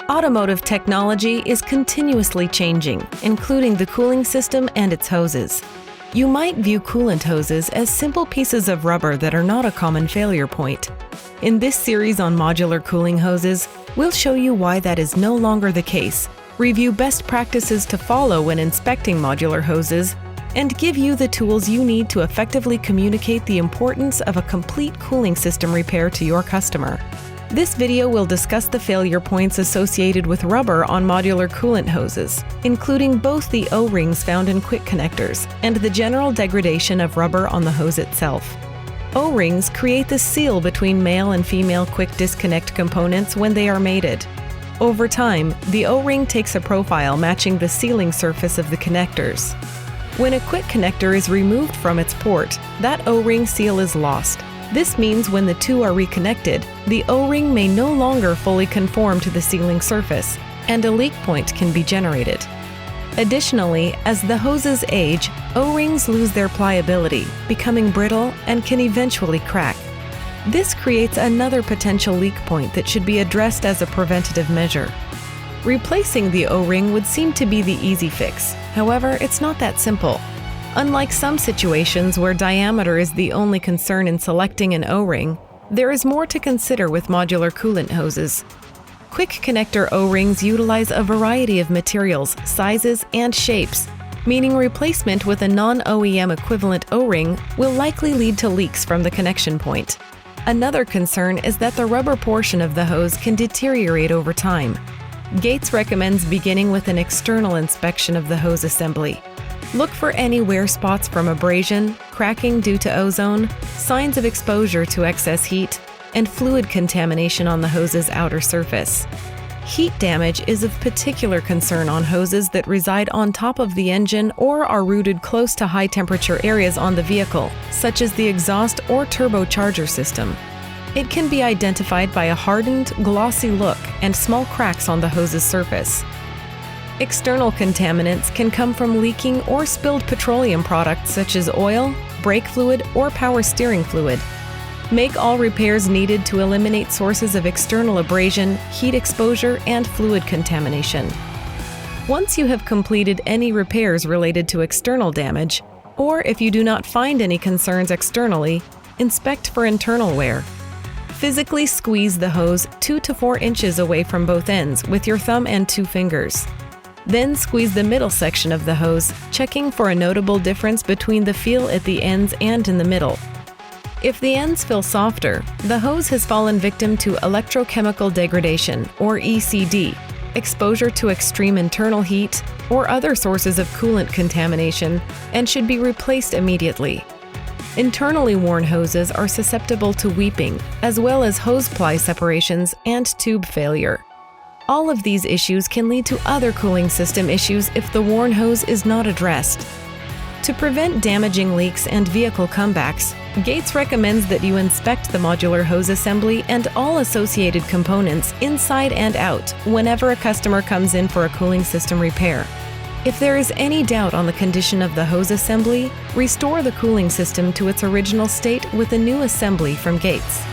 Automotive technology is continuously changing, including the cooling system and its hoses. You might view coolant hoses as simple pieces of rubber that are not a common failure point. In this series on modular cooling hoses, we'll show you why that is no longer the case, review best practices to follow when inspecting modular hoses, and give you the tools you need to effectively communicate the importance of a complete cooling system repair to your customer. This video will discuss the failure points associated with rubber on modular coolant hoses, including both the O-rings found in quick connectors and the general degradation of rubber on the hose itself. O-rings create the seal between male and female quick disconnect components when they are mated. Over time, the O-ring takes a profile matching the sealing surface of the connectors. When a quick connector is removed from its port, that O-ring seal is lost. This means when the two are reconnected, the O-ring may no longer fully conform to the sealing surface, and a leak point can be generated. Additionally, as the hoses age, O-rings lose their pliability, becoming brittle and can eventually crack. This creates another potential leak point that should be addressed as a preventative measure. Replacing the O-ring would seem to be the easy fix. However, it's not that simple. Unlike some situations where diameter is the only concern in selecting an O-ring, there is more to consider with modular coolant hoses. Quick connector O-rings utilize a variety of materials, sizes, and shapes, meaning replacement with a non-OEM equivalent O-ring will likely lead to leaks from the connection point. Another concern is that the rubber portion of the hose can deteriorate over time. Gates recommends beginning with an external inspection of the hose assembly. Look for any wear spots from abrasion, cracking due to ozone, signs of exposure to excess heat, and fluid contamination on the hose's outer surface. Heat damage is of particular concern on hoses that reside on top of the engine or are routed close to high-temperature areas on the vehicle, such as the exhaust or turbocharger system. It can be identified by a hardened, glossy look and small cracks on the hose's surface. External contaminants can come from leaking or spilled petroleum products such as oil, brake fluid, or power steering fluid. Make all repairs needed to eliminate sources of external abrasion, heat exposure, and fluid contamination. Once you have completed any repairs related to external damage, or if you do not find any concerns externally, inspect for internal wear. Physically squeeze the hose 2 to 4 inches away from both ends with your thumb and 2 fingers. Then squeeze the middle section of the hose, checking for a notable difference between the feel at the ends and in the middle. If the ends feel softer, the hose has fallen victim to electrochemical degradation, or ECD, exposure to extreme internal heat, or other sources of coolant contamination, and should be replaced immediately. Internally worn hoses are susceptible to weeping, as well as hose ply separations and tube failure. All of these issues can lead to other cooling system issues if the worn hose is not addressed. To prevent damaging leaks and vehicle comebacks, Gates recommends that you inspect the modular hose assembly and all associated components inside and out whenever a customer comes in for a cooling system repair. If there is any doubt on the condition of the hose assembly, restore the cooling system to its original state with a new assembly from Gates.